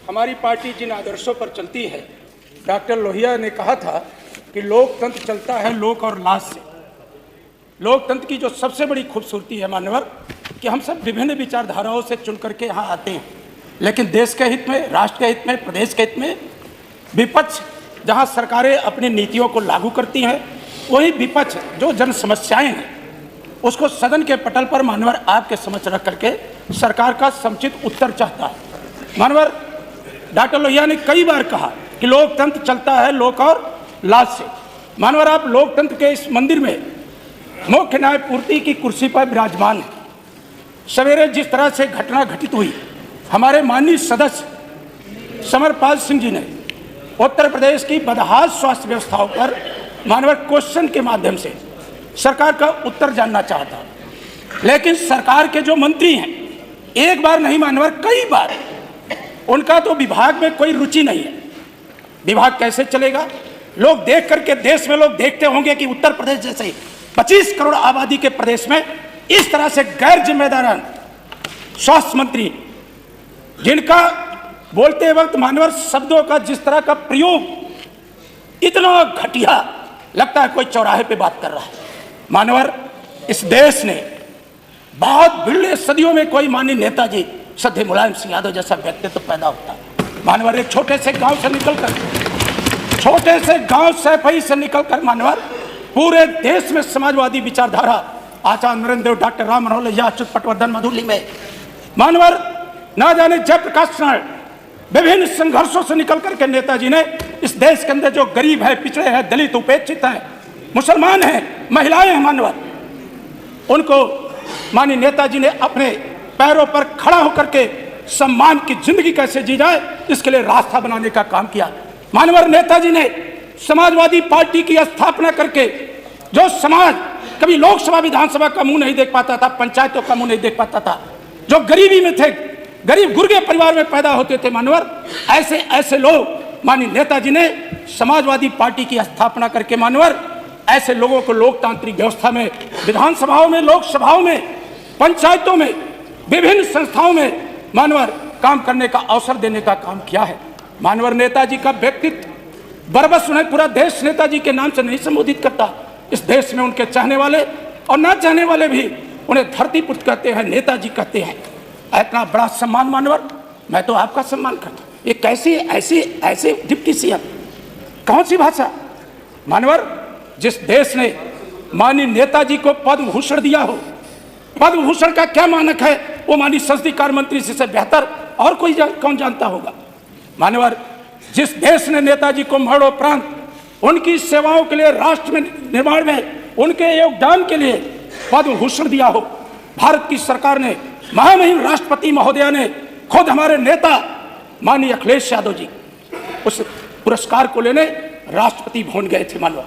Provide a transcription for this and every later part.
हमारी पार्टी जिन आदर्शों पर चलती है, डॉक्टर लोहिया ने कहा था कि लोकतंत्र चलता है लोक और लाज से। लोकतंत्र की जो सबसे बड़ी खूबसूरती है मान्यवर, कि हम सब विभिन्न विचारधाराओं से चुन करके यहाँ आते हैं, लेकिन देश के हित में, राष्ट्र के हित में, प्रदेश के हित में विपक्ष जहाँ सरकारें अपनी नीतियों को लागू करती हैं, वही विपक्ष जो जन समस्याएं हैं उसको सदन के पटल पर मान्यवर आपके समक्ष रख करके सरकार का समुचित उत्तर चाहता है। मान्यवर डॉक्टर लोहिया ने कई बार कहा कि लोकतंत्र चलता है लोक और लाज से। मान्यवर आप लोकतंत्र के इस मंदिर में मुख्य न्यायपूर्ति की कुर्सी पर विराजमान है। सवेरे जिस तरह से घटना घटित हुई, हमारे माननीय सदस्य समरपाल सिंह जी ने उत्तर प्रदेश की बदहाल स्वास्थ्य व्यवस्थाओं पर मान्यवर क्वेश्चन के माध्यम से सरकार का उत्तर जानना चाहता, लेकिन सरकार के जो मंत्री हैं एक बार नहीं मान्यवर कई बार, उनका तो विभाग में कोई रुचि नहीं है। विभाग कैसे चलेगा? लोग देख करके, देश में लोग देखते होंगे कि उत्तर प्रदेश जैसे 25 करोड़ आबादी के प्रदेश में इस तरह से गैर जिम्मेदार स्वास्थ्य मंत्री, जिनका बोलते वक्त मान्यवर शब्दों का जिस तरह का प्रयोग इतना घटिया लगता है कोई चौराहे पे बात कर रहा है। मान्यवर इस देश ने बहुत बिरले सदियों में कोई माननीय नेताजी श्रद्धेय मुलायम सिंह यादव जैसा व्यक्तित्व पैदा होता है। मान्यवर एक छोटे से गांव से निकलकर, छोटे से गांव सैफई से निकलकर मान्यवर पूरे देश में समाजवादी विचारधारा आचार्य नरेंद्र देव, डॉक्टर राम मनोहर लोहिया, अच्युत पटवर्धन, मधुली में मान्यवर ना जाने जयप्रकाश नारायण, विभिन्न संघर्षों से निकल करके नेताजी ने इस देश के अंदर जो गरीब है, पिछड़े हैं, दलित, उपेक्षित हैं, मुसलमान हैं, महिलाएं हैं मान्यवर, उनको माननीय नेताजी ने अपने पैरों पर खड़ा होकर के सम्मान की जिंदगी कैसे जी जाए इसके लिए रास्ता बनाने का काम किया। मान्यवर नेताजी ने समाजवादी पार्टी की स्थापना करके जो समाज कभी लोकसभा विधानसभा का मुंह नहीं देख पाता था, पंचायतों का मुंह नहीं देख पाता था, जो गरीबी में थे, गरीब गुर्गे परिवार में पैदा होते थे मान्यवर, ऐसे ऐसे लोग माननीय नेताजी ने समाजवादी पार्टी की स्थापना करके मान्यवर ऐसे लोगों को लोकतांत्रिक व्यवस्था में, विधानसभाओं में, लोकसभाओं में, पंचायतों में, विभिन्न संस्थाओं में मान्यवर काम करने का अवसर देने का काम किया है। मान्यवर नेताजी का व्यक्तित्व बरबस उन्हें पूरा देश नेताजी के नाम से नहीं संबोधित करता। इस देश में उनके चाहने वाले और ना चाहने वाले भी उन्हें धरती पुत्र कहते हैं, नेताजी कहते हैं। इतना बड़ा सम्मान मान्यवर, मैं तो आपका सम्मान करता हूँ। ये कैसी ऐसे डिप्टी सीएम, कौन सी भाषा? मान्यवर जिस देश ने माननीय नेताजी को पद्म भूषण दिया हो, पद्म भूषण का क्या मानक है वो माननीय संसदीय कार्य मंत्री से बेहतर और कोई कौन जानता होगा। मान्यवर जिस देश ने नेताजी को मरणोपरांत उनकी सेवाओं के लिए, राष्ट्र में निर्माण में उनके योगदान के लिए पद्म भूषण दिया हो, भारत की सरकार ने, महामहिम राष्ट्रपति महोदया ने, खुद हमारे नेता माननीय अखिलेश यादव जी उस पुरस्कार को लेने राष्ट्रपति भवन गए थे। मानव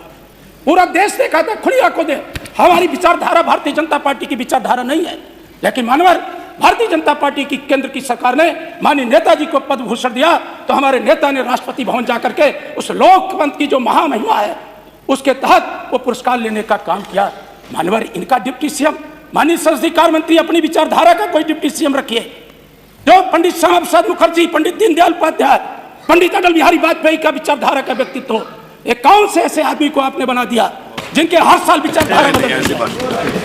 पूरा देश देखा था, खुली आंखों से। हमारी विचारधारा भारतीय जनता पार्टी की विचारधारा नहीं है, लेकिन मानवर भारतीय जनता पार्टी की केंद्र की सरकार ने माननीय नेताजी को पद्म भूषण दिया, तो हमारे नेता ने राष्ट्रपति भवन जाकर के उस लोकतंत्र की जो महामहिमा है उसके तहत वो पुरस्कार लेने का काम किया। मानवर इनका डिप्टी सीएम, माननीय संसदीय कार्य मंत्री, अपनी विचारधारा का कोई डिप्टी सीएम रखिए। जो पंडित श्यामा प्रसाद मुखर्जी, पंडित दीनदयाल उपाध्याय, पंडित अटल बिहारी वाजपेयी का विचारधारा का व्यक्तित्व हो, एक कौन से ऐसे आदमी को आपने बना दिया जिनके हर साल विचारधारा बदलती है,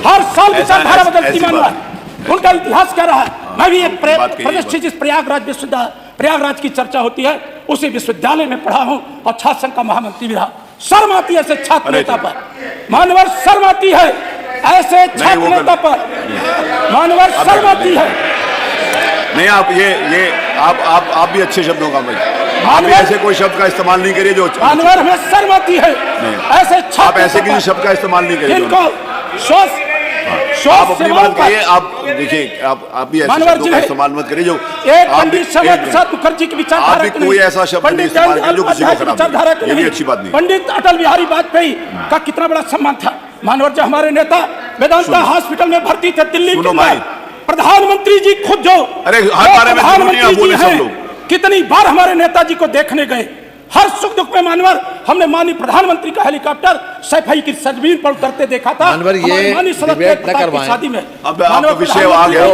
हर साल विचारधारा बदलती मानवर। उनका इतिहास क्या रहा है? मैं भी एक प्रतिष्ठित जिस प्रयागराज की चर्चा होती है उसी विश्वविद्यालय में पढ़ा हूं और छात्र संघ का महामंत्री भी रहा। शर्म आती है ऐसे छात्र नेता पर मानवर, शर्म आती है ऐसे छात्र नेता पर मानवर, शर्म आती है। नहीं, आप भी अच्छे शब्दों का आप ऐसे कोई शब्द का इस्तेमाल नहीं करिए जो मानवर हमें शर्म आती है ऐसे छात्र। आप ऐसे किसी शब्द का इस्तेमाल नहीं करिए इनको आप अपनी बात करिए। आप देखिए, आप भी ऐसे शब्दों का इस्तेमाल मत करिए जो एक पंडित श्यामा प्रसाद मुखर्जी की विचारधारा, कोई ऐसा शब्द नहीं इस्तेमाल करिए जो किसी को खराब करे, ये भी अच्छी बात नहीं। पंडित अटल बिहारी वाजपेयी का कितना बड़ा सम्मान था मानवर, जो हमारे नेता वेदांता हॉस्पिटल में भर्ती थे दिल्ली के, प्रधानमंत्री जी खुद जो प्रधानमंत्री जी हैं, कितनी बार हमारे नेताजी को देखने गए, हर सुख दुख में मानवर हमने माननीय प्रधानमंत्री का हेलीकॉप्टर सैफई की सरजमीन पर उतरते देखा था। मानवर, ये हमारे माननीय सदस्य डिबेट न की करवाएं। शादी में अब आपका विषय आ गया।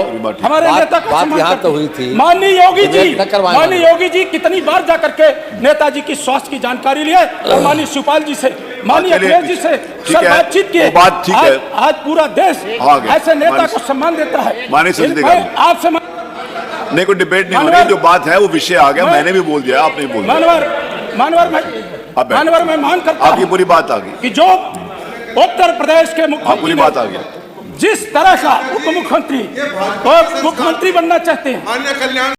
हमारे नेता का बात सम्मान यहाँ करते तो हुई थी। माननीय योगी जी, डिबेट न करवाएं। माननीय योगी जी कितनी बार जा करके नेताजी की स्वास्थ्य की जानकारी लिए और माननीय शिवपाल जी से, माननीय चलिए, अखिलेश जी से ठीक सब है, बातचीत किए। वो बात ठीक है। आज पूरा देश आ गया। ऐसे नेता माननीय- को सम्मान देता है। माननीय संसदीय मैं कार्य। आपसे नहीं, कोई डिबेट नहीं हो रही, जो बात है वो विषय आ गया। मैंने भी बोल दिया, आपने बोल दिया। मानवर मैं मान करता आपकी हूं पूरी बात आ गई। कि जो उत्तर प्रदेश के आप मुख्यमंत्री पूरी बात आ गई। जिस तरह का उप मुख्यमंत्री बनना चाहते हैं, माननीय कल्याण